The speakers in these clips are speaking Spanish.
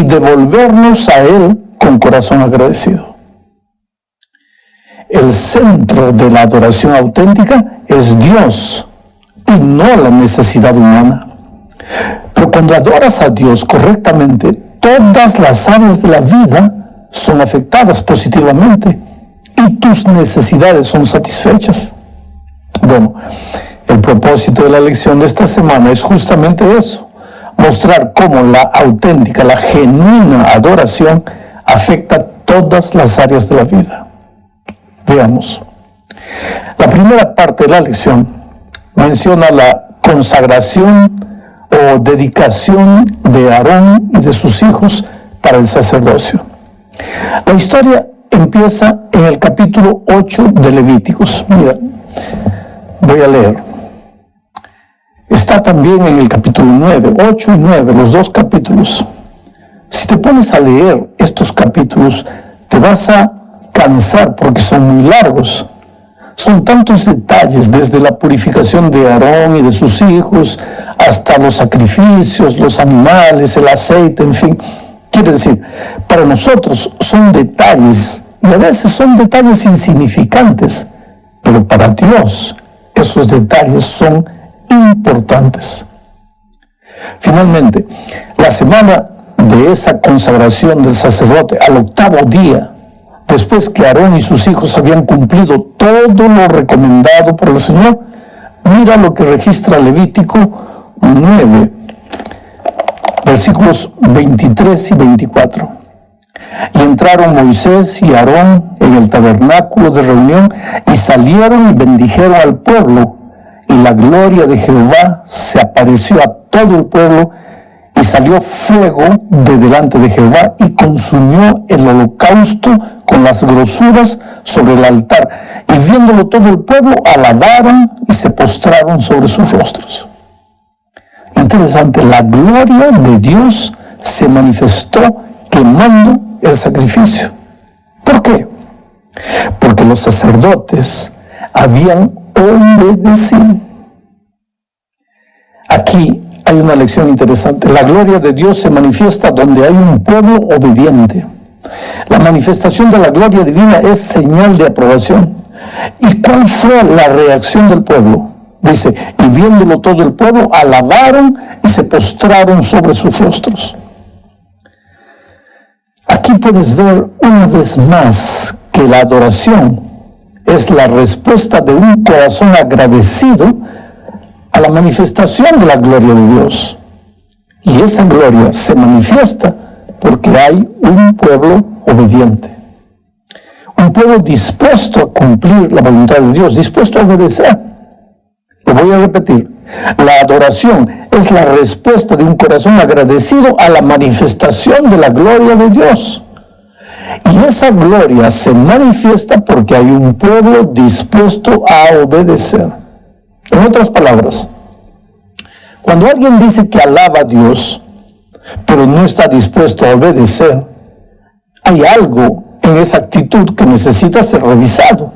y devolvernos a Él con corazón agradecido. El centro de la adoración auténtica es Dios y no la necesidad humana. Pero cuando adoras a Dios correctamente, todas las áreas de la vida son afectadas positivamente y tus necesidades son satisfechas. Bueno, el propósito de la lección de esta semana es justamente eso: mostrar cómo la auténtica, la genuina adoración afecta todas las áreas de la vida. Veamos. La primera parte de la lección menciona la consagración o dedicación de Aarón y de sus hijos para el sacerdocio. La historia empieza en el capítulo 8 de Levíticos. Mira, voy a leer. Está también en el capítulo 9, 8 y 9, los dos capítulos. Si te pones a leer estos capítulos, te vas a cansar porque son muy largos. Son tantos detalles, desde la purificación de Aarón y de sus hijos, hasta los sacrificios, los animales, el aceite, en fin. Quiere decir, para nosotros son detalles, y a veces son detalles insignificantes, pero para Dios esos detalles son importantes. Finalmente, la semana de esa consagración del sacerdote, al octavo día, después que Aarón y sus hijos habían cumplido todo lo recomendado por el Señor, mira lo que registra Levítico 9, versículos 23 y 24. Y entraron Moisés y Aarón en el tabernáculo de reunión y salieron y bendijeron al pueblo. Y la gloria de Jehová se apareció a todo el pueblo, y salió fuego de delante de Jehová y consumió el holocausto con las grosuras sobre el altar. Y viéndolo todo el pueblo, alabaron y se postraron sobre sus rostros. Interesante, la gloria de Dios se manifestó quemando el sacrificio. ¿Por qué? Porque los sacerdotes habían obedecido. Aquí hay una lección interesante. La gloria de Dios se manifiesta donde hay un pueblo obediente. La manifestación de la gloria divina es señal de aprobación. ¿Y cuál fue la reacción del pueblo? Dice, y viéndolo todo el pueblo, alabaron y se postraron sobre sus rostros. Aquí puedes ver una vez más que la adoración es la respuesta de un corazón agradecido a la manifestación de la gloria de Dios. Y esa gloria se manifiesta porque hay un pueblo obediente. Un pueblo dispuesto a cumplir la voluntad de Dios, dispuesto a obedecer. Lo voy a repetir. La adoración es la respuesta de un corazón agradecido a la manifestación de la gloria de Dios. Y esa gloria se manifiesta porque hay un pueblo dispuesto a obedecer. En otras palabras, cuando alguien dice que alaba a Dios, pero no está dispuesto a obedecer, hay algo en esa actitud que necesita ser revisado.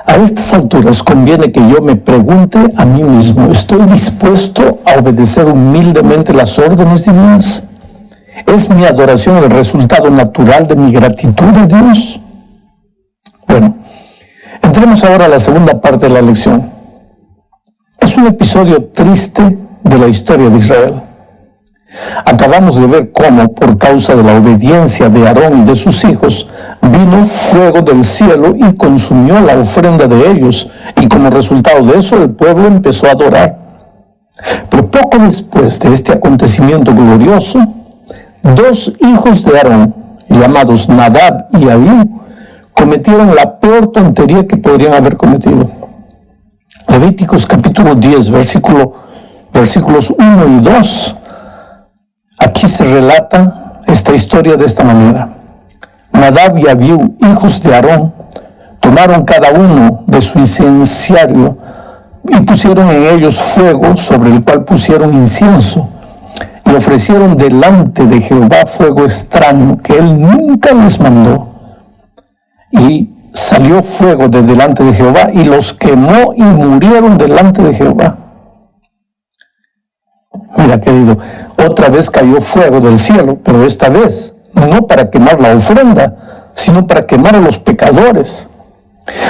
A estas alturas conviene que yo me pregunte a mí mismo, ¿estoy dispuesto a obedecer humildemente las órdenes divinas? ¿Es mi adoración el resultado natural de mi gratitud a Dios? Bueno, entremos ahora a la segunda parte de la lección. Es un episodio triste de la historia de Israel. Acabamos de ver cómo, por causa de la obediencia de Aarón y de sus hijos, vino fuego del cielo y consumió la ofrenda de ellos, y como resultado de eso el pueblo empezó a adorar. Pero poco después de este acontecimiento glorioso, dos hijos de Aarón, llamados Nadab y Abiú, cometieron la peor tontería que podrían haber cometido. Levíticos capítulo 10, versículos 1 y 2. Aquí se relata esta historia de esta manera. Nadab y Abiú, hijos de Aarón, tomaron cada uno de su incenciario y pusieron en ellos fuego sobre el cual pusieron incienso, y ofrecieron delante de Jehová fuego extraño que él nunca les mandó. Y salió fuego de delante de Jehová y los quemó y murieron delante de Jehová. Mira, querido, otra vez cayó fuego del cielo, pero esta vez no para quemar la ofrenda, sino para quemar a los pecadores.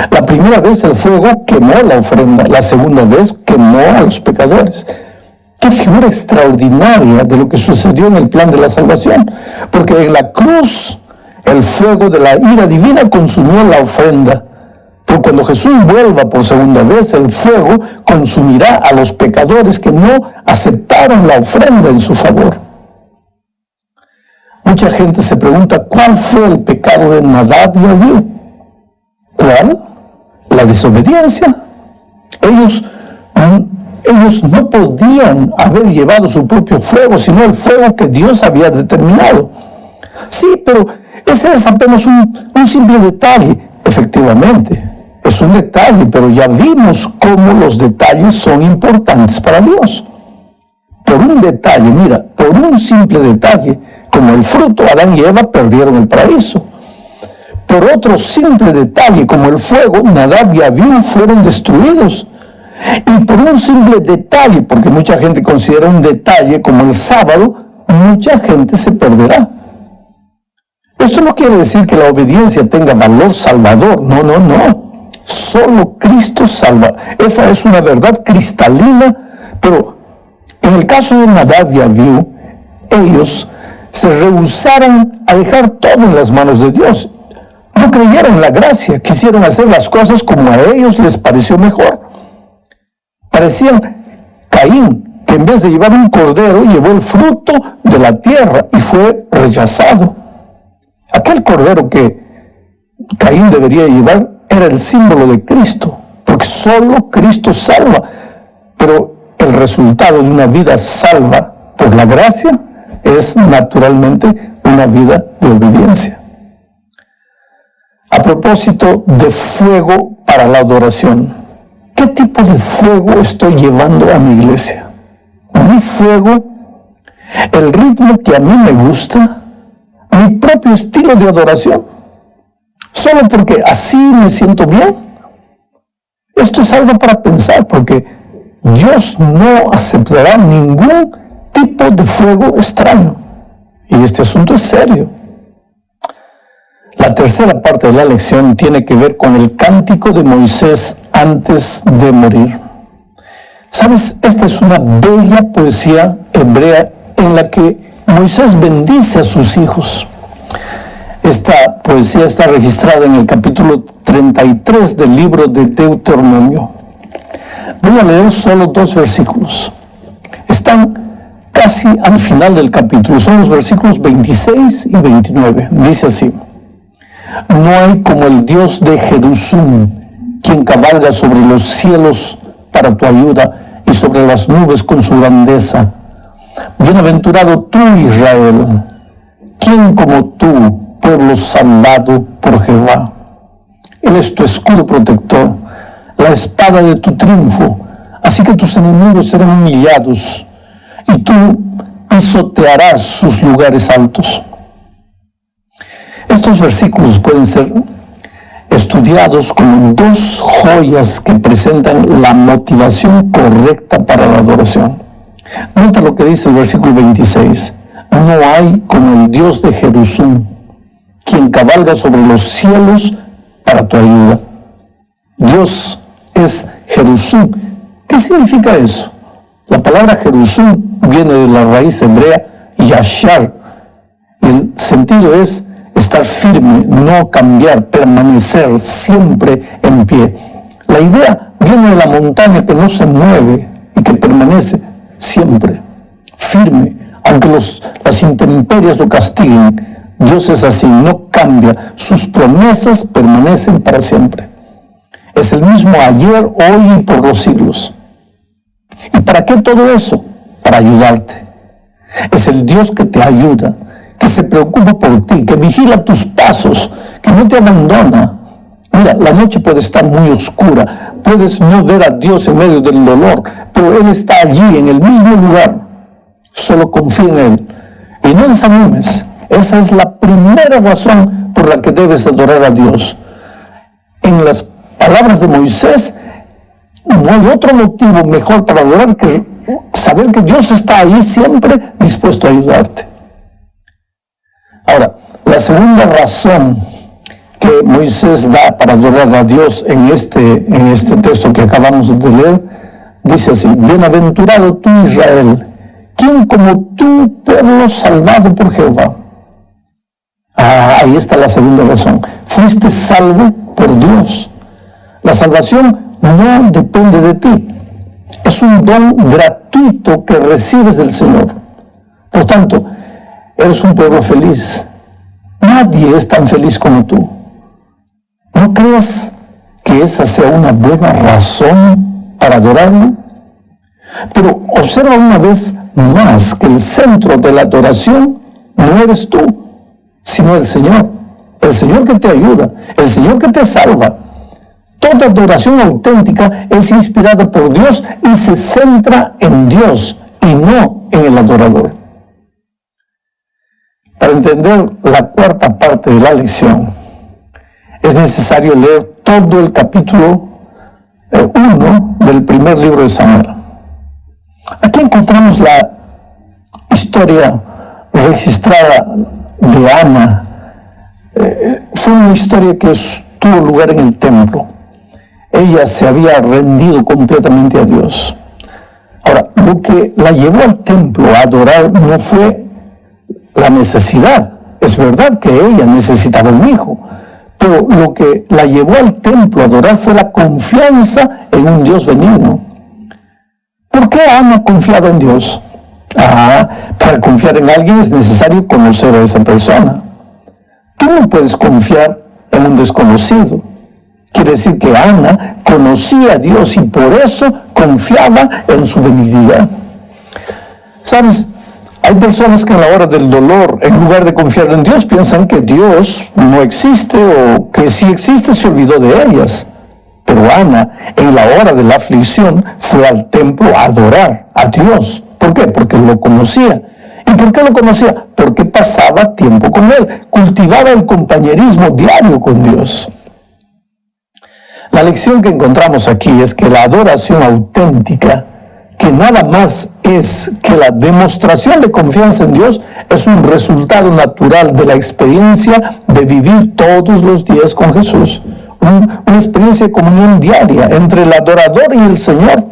La primera vez el fuego quemó la ofrenda, la segunda vez quemó a los pecadores. Qué figura extraordinaria de lo que sucedió en el plan de la salvación, porque en la cruz el fuego de la ira divina consumió la ofrenda. Pero cuando Jesús vuelva por segunda vez, el fuego consumirá a los pecadores que no aceptaron la ofrenda en su favor. Mucha gente se pregunta, ¿cuál fue el pecado de Nadab y Abiú? ¿Cuál? La desobediencia. Ellos no podían haber llevado su propio fuego, sino el fuego que Dios había determinado. Sí, pero ese es apenas un simple detalle. Efectivamente, es un detalle, pero ya vimos cómo los detalles son importantes para Dios. Por un detalle, mira, por un simple detalle, como el fruto, Adán y Eva perdieron el paraíso. Por otro simple detalle, como el fuego, Nadab y Abiú fueron destruidos. Y por un simple detalle, porque mucha gente considera un detalle como el sábado, mucha gente se perderá. Esto no quiere decir que la obediencia tenga valor salvador. No, no, no. Solo Cristo salva. Esa es una verdad cristalina, pero en el caso de Nadab y Abiú, ellos se rehusaron a dejar todo en las manos de Dios. No creyeron en la gracia, quisieron hacer las cosas como a ellos les pareció mejor. Parecían Caín, que en vez de llevar un cordero, llevó el fruto de la tierra y fue rechazado. Aquel cordero que Caín debería llevar era el símbolo de Cristo, porque solo Cristo salva. Pero el resultado de una vida salva por la gracia es naturalmente una vida de obediencia. A propósito de fuego para la adoración, ¿qué tipo de fuego estoy llevando a mi iglesia? Mi fuego, el ritmo que a mí me gusta, mi propio estilo de adoración, solo porque así me siento bien. Esto es algo para pensar, porque Dios no aceptará ningún tipo de fuego extraño. Y este asunto es serio. La tercera parte de la lección tiene que ver con el cántico de Moisés antes de morir. ¿Sabes? Esta es una bella poesía hebrea en la que Moisés bendice a sus hijos. Esta poesía está registrada en el capítulo 33 del libro de Deuteronomio. Voy a leer solo 2 versículos. Están casi al final del capítulo. Son los versículos 26 y 29. Dice así: no hay como el Dios de Jerusalén, quien cabalga sobre los cielos para tu ayuda y sobre las nubes con su grandeza. Bienaventurado tú, Israel, ¿quién como tú, pueblo salvado por Jehová? Él es tu escudo protector, la espada de tu triunfo, así que tus enemigos serán humillados y tú pisotearás sus lugares altos. Estos versículos pueden ser estudiados como 2 joyas que presentan la motivación correcta para la adoración. Nota lo que dice el versículo 26. No hay como el Dios de Jerusalén, quien cabalga sobre los cielos para tu ayuda. Dios es Jerusalén. ¿Qué significa eso? La palabra Jerusalén viene de la raíz hebrea yashar. El sentido es estar firme, no cambiar, permanecer siempre en pie. La idea viene de la montaña que no se mueve y que permanece siempre firme, aunque las intemperies lo castiguen. Dios es así, no cambia, sus promesas permanecen para siempre. Es el mismo ayer, hoy y por los siglos. ¿Y para qué todo eso? Para ayudarte. Es el Dios que te ayuda, que se preocupa por ti, que vigila tus pasos, que no te abandona. Mira, la noche puede estar muy oscura, puedes no ver a Dios en medio del dolor, pero Él está allí, en el mismo lugar. Solo confía en Él y no desanimes. Esa es la primera razón por la que debes adorar a Dios. En las palabras de Moisés, No hay otro motivo mejor para adorar que saber que Dios está ahí siempre dispuesto a ayudarte. Ahora, la segunda razón que Moisés da para adorar a Dios en este texto que acabamos de leer, dice así: bienaventurado tú, Israel, ¿quién como tú, pueblo salvado por Jehová? Ahí está la segunda razón. Fuiste salvo por Dios. La salvación no depende de ti. Es un don gratuito que recibes del Señor. Por tanto, eres un pueblo feliz. Nadie es tan feliz como tú. ¿No crees que esa sea una buena razón para adorarlo? Pero observa una vez más que el centro de la adoración no eres tú, sino el Señor. El Señor que te ayuda, el Señor que te salva. Toda adoración auténtica es inspirada por Dios y se centra en Dios y no en el adorador. Para entender la cuarta parte de la lección, es necesario leer todo el capítulo 1 del primer libro de Samuel. Aquí encontramos la historia registrada de Ana. Fue una historia que tuvo lugar en el templo. Ella se había rendido completamente a Dios. Ahora, lo que la llevó al templo a adorar no fue la necesidad. Es verdad que ella necesitaba un hijo, pero lo que la llevó al templo a adorar fue la confianza en un Dios benigno. ¿Por qué Ana confiaba en Dios? Para confiar en alguien es necesario conocer a esa persona. Tú no puedes confiar en un desconocido. Quiere decir que Ana conocía a Dios y por eso confiaba en su benignidad. ¿Sabes? Hay personas que en la hora del dolor, en lugar de confiar en Dios, piensan que Dios no existe o que si existe se olvidó de ellas. Pero Ana, en la hora de la aflicción, fue al templo a adorar a Dios. ¿Por qué? Porque lo conocía. ¿Y por qué lo conocía? Porque pasaba tiempo con Él, cultivaba el compañerismo diario con Dios. La lección que encontramos aquí es que la adoración auténtica, que nada más es que la demostración de confianza en Dios, es un resultado natural de la experiencia de vivir todos los días con Jesús. Una experiencia de comunión diaria entre el adorador y el Señor.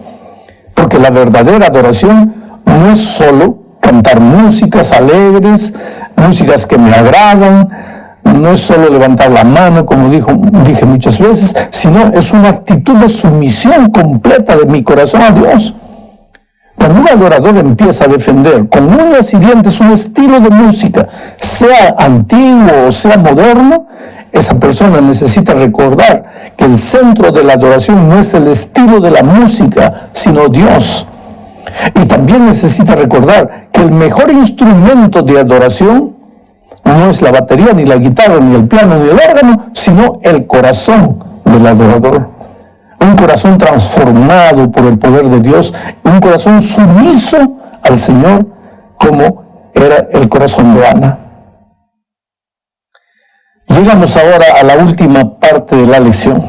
Porque la verdadera adoración no es solo cantar músicas alegres, músicas que me agradan, no es solo levantar la mano, como dije muchas veces, sino es una actitud de sumisión completa de mi corazón a Dios. Cuando un adorador empieza a defender con uñas y dientes un estilo de música, sea antiguo o sea moderno, esa persona necesita recordar que el centro de la adoración no es el estilo de la música, sino Dios. Y también necesita recordar que el mejor instrumento de adoración no es la batería, ni la guitarra, ni el piano, ni el órgano, sino el corazón del adorador. Un corazón transformado por el poder de Dios, un corazón sumiso al Señor, como era el corazón de Ana. Llegamos ahora a la última parte de la lección.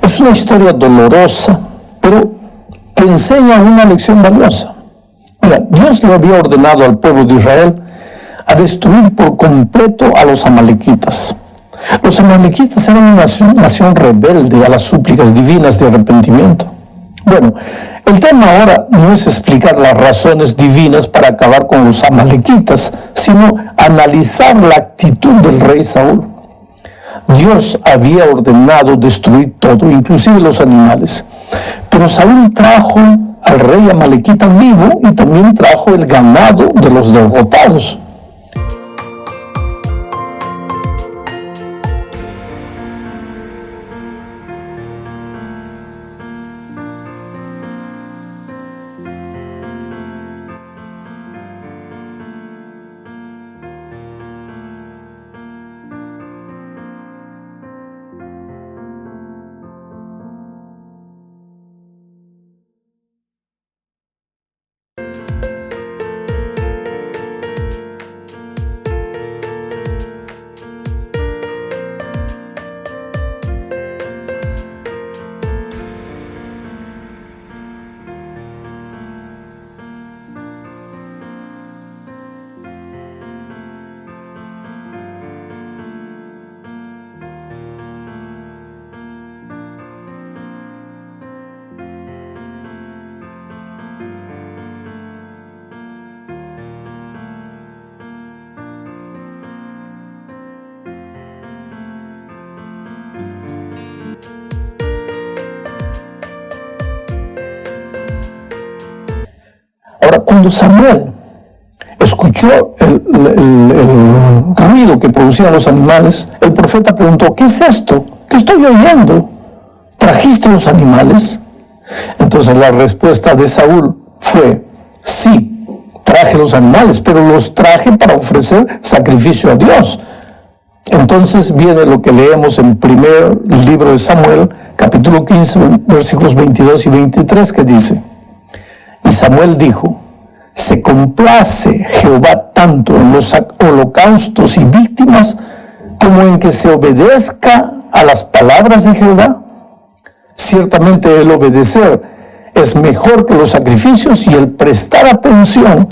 Es una historia dolorosa, pero que enseña una lección valiosa. Mira, Dios le había ordenado al pueblo de Israel a destruir por completo a los amalequitas. Los amalequitas eran una nación rebelde a las súplicas divinas de arrepentimiento. Bueno, el tema ahora no es explicar las razones divinas para acabar con los amalequitas, sino analizar la actitud del rey Saúl. Dios había ordenado destruir todo, inclusive los animales. Pero Saúl trajo al rey amalequita vivo y también trajo el ganado de los derrotados. Ahora, cuando Samuel escuchó el ruido que producían los animales, el profeta preguntó: ¿qué es esto? ¿Qué estoy oyendo? ¿Trajiste los animales? Entonces la respuesta de Saúl fue: sí, traje los animales, pero los traje para ofrecer sacrificio a Dios. Entonces viene lo que leemos en primer libro de Samuel, capítulo 15, versículos 22 y 23, que dice: y Samuel dijo: se complace Jehová tanto en los holocaustos y víctimas como en que se obedezca a las palabras de Jehová. Ciertamente el obedecer es mejor que los sacrificios, y el prestar atención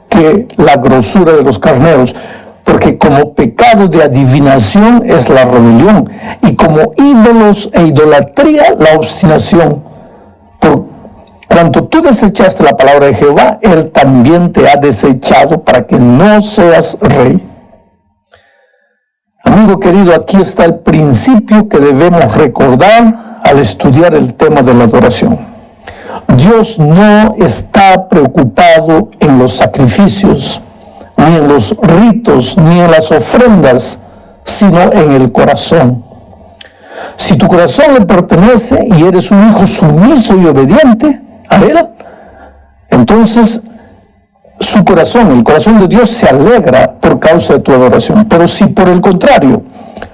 que la grosura de los carneros, porque como pecado de adivinación es la rebelión, y como ídolos e idolatría la obstinación. Por cuanto tú desechaste la palabra de Jehová, Él también te ha desechado para que no seas rey. Amigo querido, aquí está el principio que debemos recordar al estudiar el tema de la adoración. Dios no está preocupado en los sacrificios, ni en los ritos, ni en las ofrendas, sino en el corazón. Si tu corazón le pertenece y eres un hijo sumiso y obediente a Él, entonces su corazón, el corazón de Dios, se alegra por causa de tu adoración. Pero si por el contrario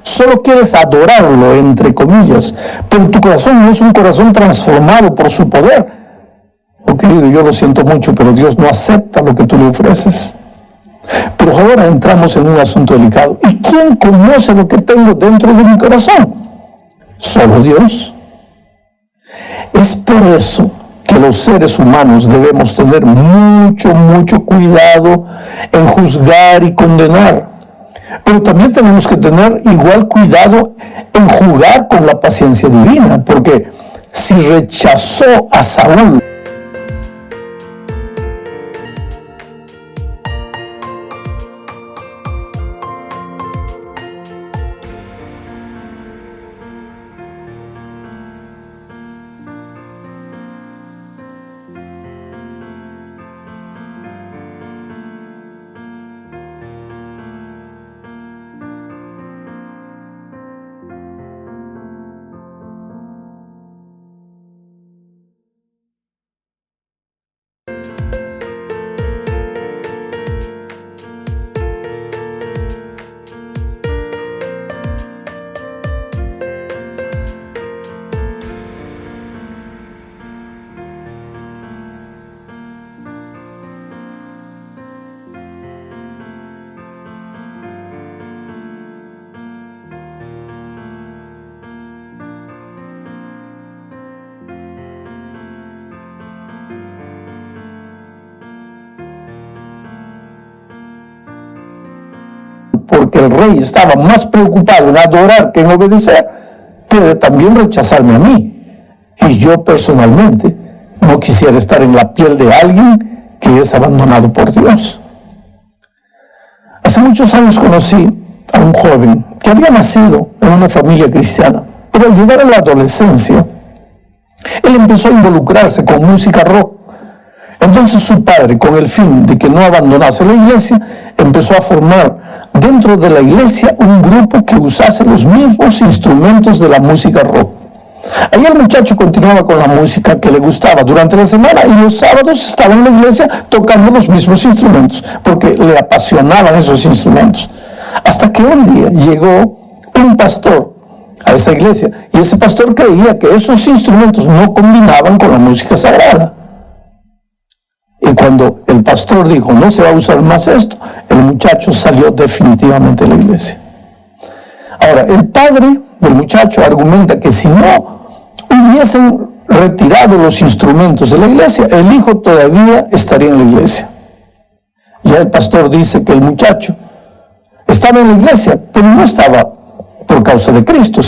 solo quieres adorarlo, entre comillas, pero tu corazón no es un corazón transformado por su poder, querido, yo lo siento mucho, pero Dios no acepta lo que tú le ofreces. Pero ahora entramos en un asunto delicado. ¿Y quién conoce lo que tengo dentro de mi corazón? Solo Dios. Es por eso que los seres humanos debemos tener mucho cuidado en juzgar y condenar. Pero también tenemos que tener igual cuidado en jugar con la paciencia divina, porque si rechazó a Saúl, porque el rey estaba más preocupado en adorar que en obedecer, puede también rechazarme a mí. Y yo personalmente no quisiera estar en la piel de alguien que es abandonado por Dios. Hace muchos años conocí a un joven que había nacido en una familia cristiana, pero al llegar a la adolescencia, él empezó a involucrarse con música rock. Entonces su padre, con el fin de que no abandonase la iglesia, empezó a formar dentro de la iglesia un grupo que usase los mismos instrumentos de la música rock. Ahí el muchacho continuaba con la música que le gustaba durante la semana, y los sábados estaba en la iglesia tocando los mismos instrumentos, porque le apasionaban esos instrumentos. Hasta que un día llegó un pastor a esa iglesia, y ese pastor creía que esos instrumentos no combinaban con la música sagrada. Y cuando el pastor dijo: no se va a usar más esto, el muchacho salió definitivamente de la iglesia. Ahora, el padre del muchacho argumenta que si no hubiesen retirado los instrumentos de la iglesia, el hijo todavía estaría en la iglesia. Ya el pastor dice que el muchacho estaba en la iglesia, pero no estaba por causa de Cristo,